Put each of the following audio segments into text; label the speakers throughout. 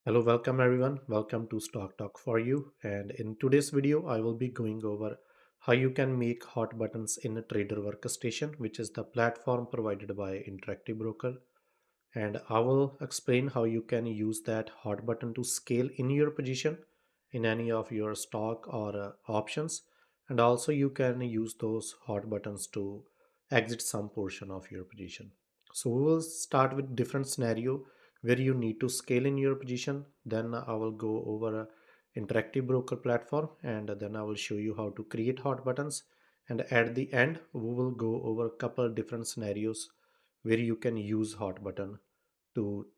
Speaker 1: Hello, welcome everyone. Welcome to Stock Talk for you. And in today's video, I will be going over how you can make hot buttons in a Trader Workstation, which is the platform provided by Interactive Broker. And I will explain how you can use that hot button to scale in your position in any of your stock or options. And also you can use those hot buttons to exit some portion of your position. So we will start with different scenario where you need to scale in your position. Then I will go over a interactive broker platform, and then I will show you how to create hot buttons. And at the end, we will go over a couple different scenarios where you can use hot button to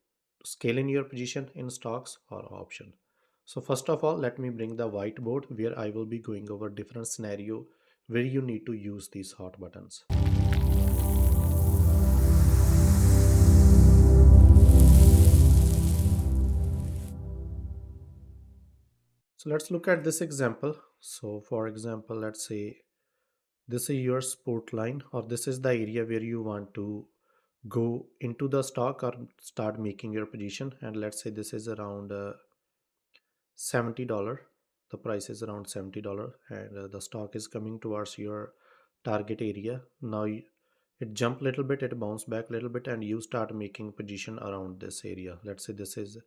Speaker 1: scale in your position in stocks or option. So first of all, let me bring the whiteboard where I will be going over different scenario where you need to use these hot buttons. So let's look at this example. So for example, let's say this is your support line, or this is the area where you want to go into the stock or start making your position. And let's say this is around $70. The price is around $70, and the stock is coming towards your target area. Now it jump little bit, it bounce back a little bit, and you start making position around this area. Let's say this is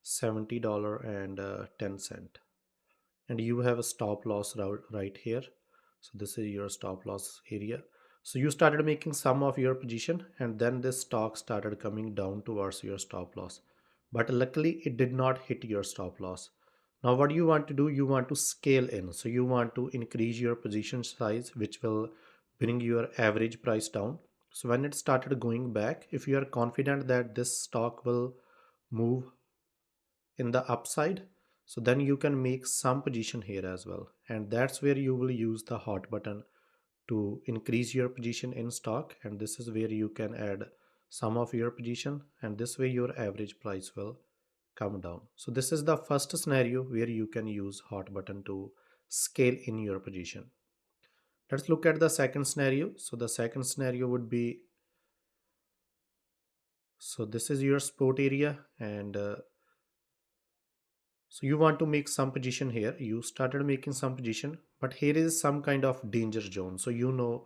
Speaker 1: $70 and 10 cent, and you have a stop loss route right here. So this is your stop loss area. So you started making some of your position, and then this stock started coming down towards your stop loss, but luckily it did not hit your stop loss. Now what you want to do, you want to scale in. So you want to increase your position size, which will bring your average price down. So when it started going back, if you are confident that this stock will move in the upside, so then you can make some position here as well, and that's where you will use the hot button to increase your position in stock. And this is where you can add some of your position, and this way your average price will come down. So this is the first scenario where you can use hot button to scale in your position. Let's look at the second scenario. So the second scenario would be, so this is your support area, and so you want to make some position here. You started making some position, but here is some kind of danger zone. So you know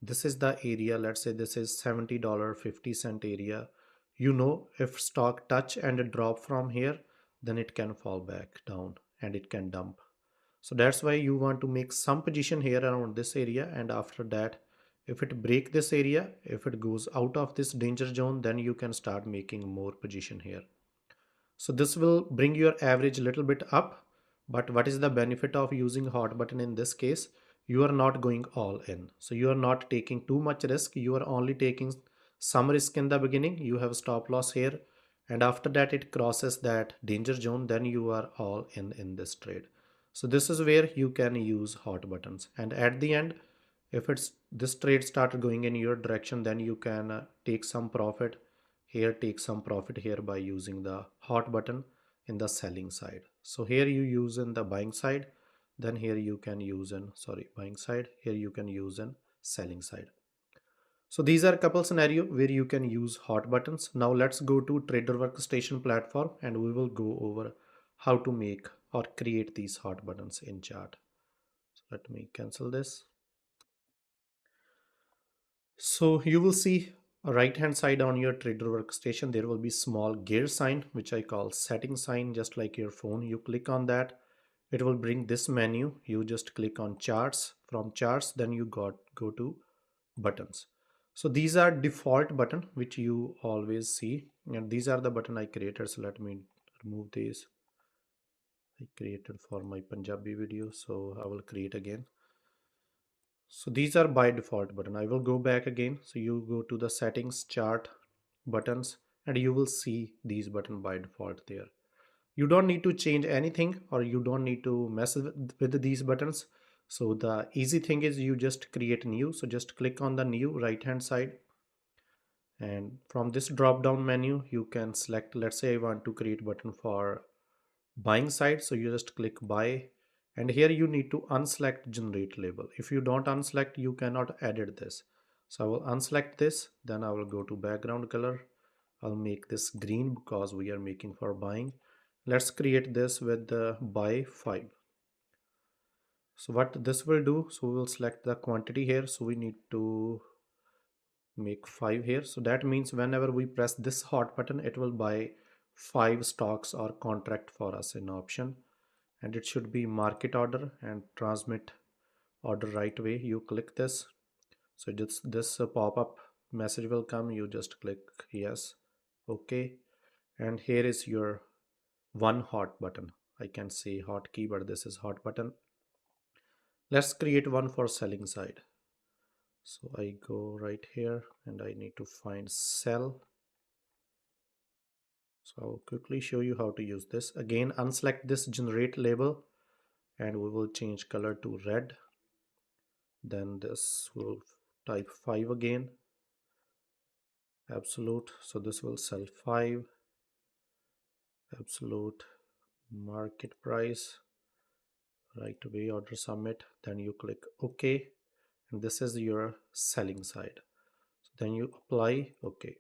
Speaker 1: this is the area. Let's say this is $70 50 cent area. You know if stock touch and drop from here, then it can fall back down and it can dump. So that's why you want to make some position here around this area, and after that, if it break this area, if it goes out of this danger zone, then you can start making more position here. So this will bring your average a little bit up. But what is the benefit of using hot button in this case? You are not going all in. So you are not taking too much risk. You are only taking some risk in the beginning. You have stop loss here. And after that it crosses that danger zone, then you are all in this trade. So this is where you can use hot buttons. And at the end, if it's this trade started going in your direction, then you can take some profit here, take some profit here by using the hot button in the selling side. So here you use in the buying side, then here you can use in, sorry, buying side, here you can use in selling side. So these are a couple scenario where you can use hot buttons. Now let's go to Trader Workstation platform, and we will go over how to make or create these hot buttons in chart. So let me cancel this. So you will see right hand side on your Trader Workstation, there will be small gear sign, which I call setting sign, just like your phone. You click on that, it will bring this menu. You just click on charts. From charts, then you go to buttons. So these are default button which you always see, and these are the button I created. So let me remove these. I created for my Punjabi video, so I will create again. So these are by default button. I will go back again. So you go to the settings, chart, buttons, and you will see these button by default there. You don't need to change anything, or you don't need to mess with these buttons. So the easy thing is you just create new. So just click on the new right hand side, and from this drop down menu you can select, let's say I want to create button for buying side. So you just click buy, and here you need to unselect generate label. If you don't unselect, you cannot edit this. So I will unselect this, then I will go to background color. I'll make this green because we are making for buying. Let's create this with the buy 5. So what this will do, so we will select the quantity here, so we need to make 5 here. So that means whenever we press this hot button, it will buy 5 stocks or contract for us in option, and it should be market order and transmit order right away. You click this, so just this pop-up message will come. You just click yes, okay, and here is your one hot button. I can say hotkey, but this is hot button. Let's create one for selling side. So I go right here and I need to find sell. So I'll quickly show you how to use this. Again, unselect this generate label and we will change color to red. Then this will type 5 again, absolute. So this will sell 5, absolute market price, right away order submit. Then you click OK, and this is your selling side. So then you apply OK.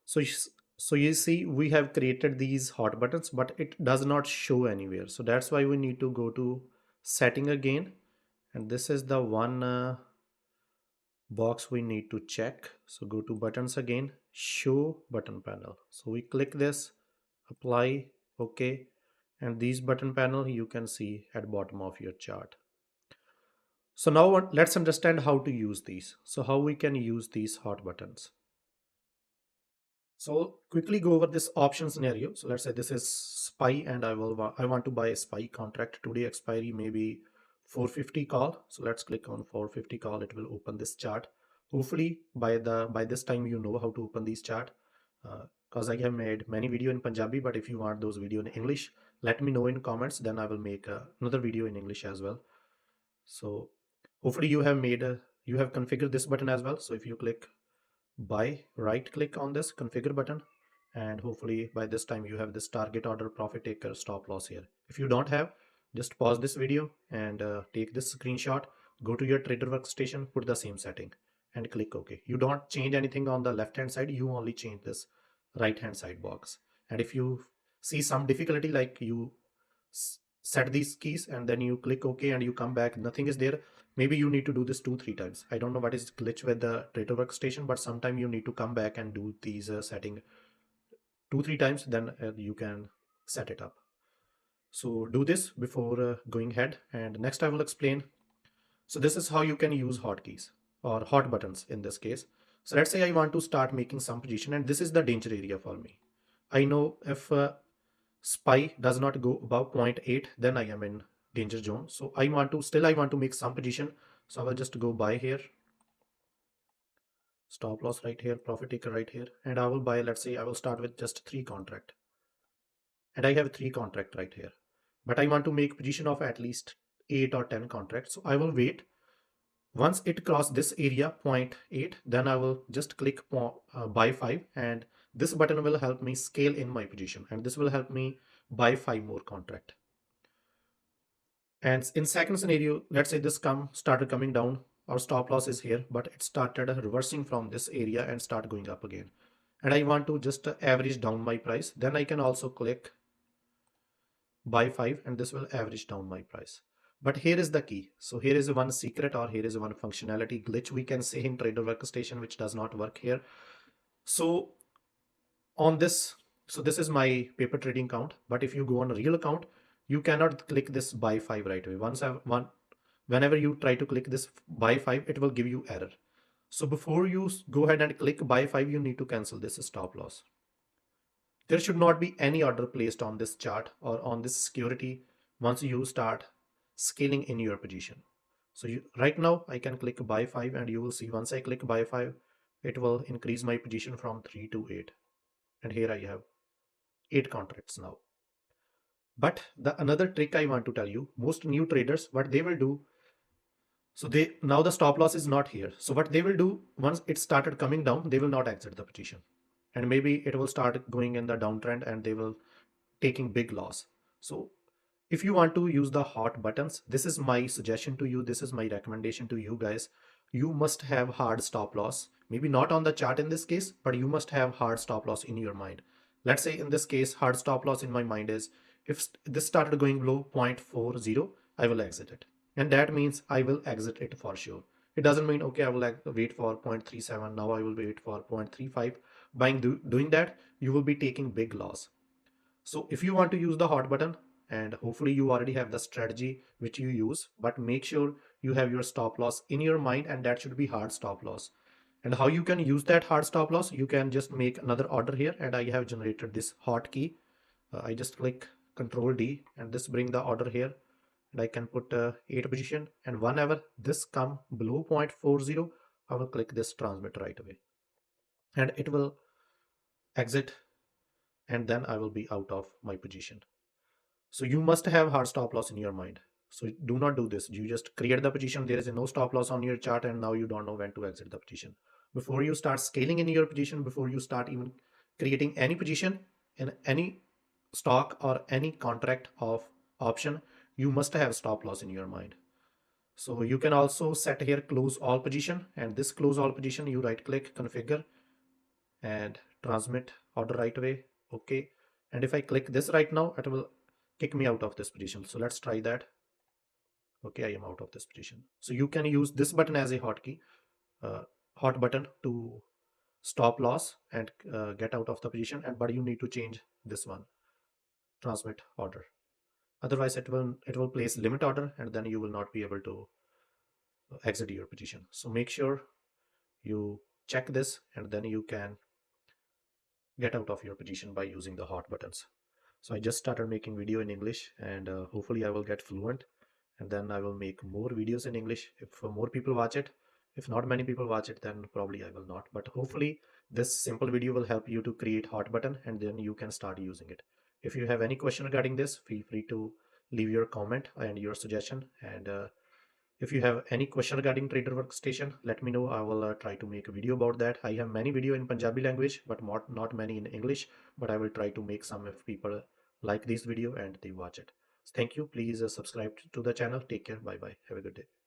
Speaker 1: So so you see we have created these hot buttons, but it does not show anywhere. So that's why we need to go to setting again, and this is the one box we need to check. So go to buttons again, show button panel. So we click this, apply, OK, and these button panel you can see at bottom of your chart. So now let's understand how to use these. So how we can use these hot buttons. So quickly go over this option scenario. So let's say this is SPY and I want to buy a SPY contract. Today expiry maybe 450 call. So let's click on 450 call. It will open this chart. Hopefully by this time you know how to open these chart, because I have made many video in Punjabi, but if you want those video in English, let me know in comments, then I will make another video in English as well. So hopefully you have configured this button as well. So if you click buy, right click on this configure button, and hopefully by this time you have this target order, profit taker, stop loss here. If you don't have, just pause this video and take this screenshot, go to your trader workstation, put the same setting and click OK. You don't change anything on the left hand side, you only change this right hand side box. And if you see some difficulty, like you set these keys and then you click OK and you come back, nothing is there, maybe you need to do this 2-3 times. I don't know what is glitch with the trader workstation, but sometime you need to come back and do these setting 2-3 times, then you can set it up. So do this before going ahead, and next I will explain. So this is how you can use hotkeys or hot buttons in this case. So let's say I want to start making some position, and this is the danger area for me. I know if SPY does not go above 0.8, then I am in danger zone. So I want to make some position. So I will just go buy here, stop loss right here, profit taker right here, and I will buy, let's say I will start with just 3 contract, and I have 3 contract right here, but I want to make position of at least 8 or 10 contracts. So I will wait. Once it cross this area 0.8, then I will just click buy 5, and this button will help me scale in my position, and this will help me buy 5 more contract. And in second scenario, let's say this started coming down, our stop loss is here, but it started reversing from this area and start going up again. And I want to just average down my price. Then I can also click buy 5 and this will average down my price. But here is the key. So here is one secret, or here is one functionality glitch we can say in Trader Workstation, which does not work here. So on this, so this is my paper trading account, but if you go on a real account, you cannot click this buy 5 right away. Whenever you try to click this buy 5, it will give you error. So before you go ahead and click buy 5, you need to cancel this stop loss. There should not be any order placed on this chart or on this security once you start scaling in your position. So right now I can click buy 5, and you will see once I click buy 5, it will increase my position from 3 to 8. And here I have 8 contracts now. But the another trick I want to tell you, most new traders, what they will do, so now the stop loss is not here. So what they will do, once it started coming down, they will not exit the position. And maybe it will start going in the downtrend and they will taking big loss. So if you want to use the hot buttons, this is my suggestion to you. This is my recommendation to you guys. You must have hard stop loss. Maybe not on the chart in this case, but you must have hard stop loss in your mind. Let's say in this case, hard stop loss in my mind is if this started going below 0.40, I will exit it. And that means I will exit it for sure. It doesn't mean, okay, I will wait for 0.37. Now I will wait for 0.35. By doing that, you will be taking big loss. So if you want to use the hot button, and hopefully you already have the strategy which you use, but make sure you have your stop loss in your mind, and that should be hard stop loss. And how you can use that hard stop loss, you can just make another order here, and I have generated this hotkey. I just click Control D and this bring the order here, and I can put 8 position, and whenever this come below 0.40, I will click this transmit right away, and it will exit, and then I will be out of my position. So you must have hard stop loss in your mind. So do not do this. You just create the position. There is no stop loss on your chart, and now you don't know when to exit the position. Before you start scaling in your position, before you start even creating any position in any stock or any contract of option, you must have stop loss in your mind. So you can also set here close all position, and this close all position you right click configure and transmit order right away. Okay. And if I click this right now, it will kick me out of this position. So let's try that. Okay, I am out of this position. So you can use this button as a hotkey, hot button to stop loss and get out of the position. And but you need to change this one, transmit order. Otherwise, it will place limit order, and then you will not be able to exit your position. So make sure you check this, and then you can get out of your position by using the hot buttons. So I just started making video in English, and hopefully I will get fluent, and then I will make more videos in English if more people watch it. If not many people watch it, then probably I will not. But hopefully this simple video will help you to create hot button, and then you can start using it. If you have any question regarding this, feel free to leave your comment and your suggestion. And if you have any question regarding Trader Workstation, let me know. I will try to make a video about that. I have many video in Punjabi language, but not many in English. But I will try to make some if people like this video and they watch it. Thank you. Please subscribe to the channel. Take care. Bye bye. Have a good day.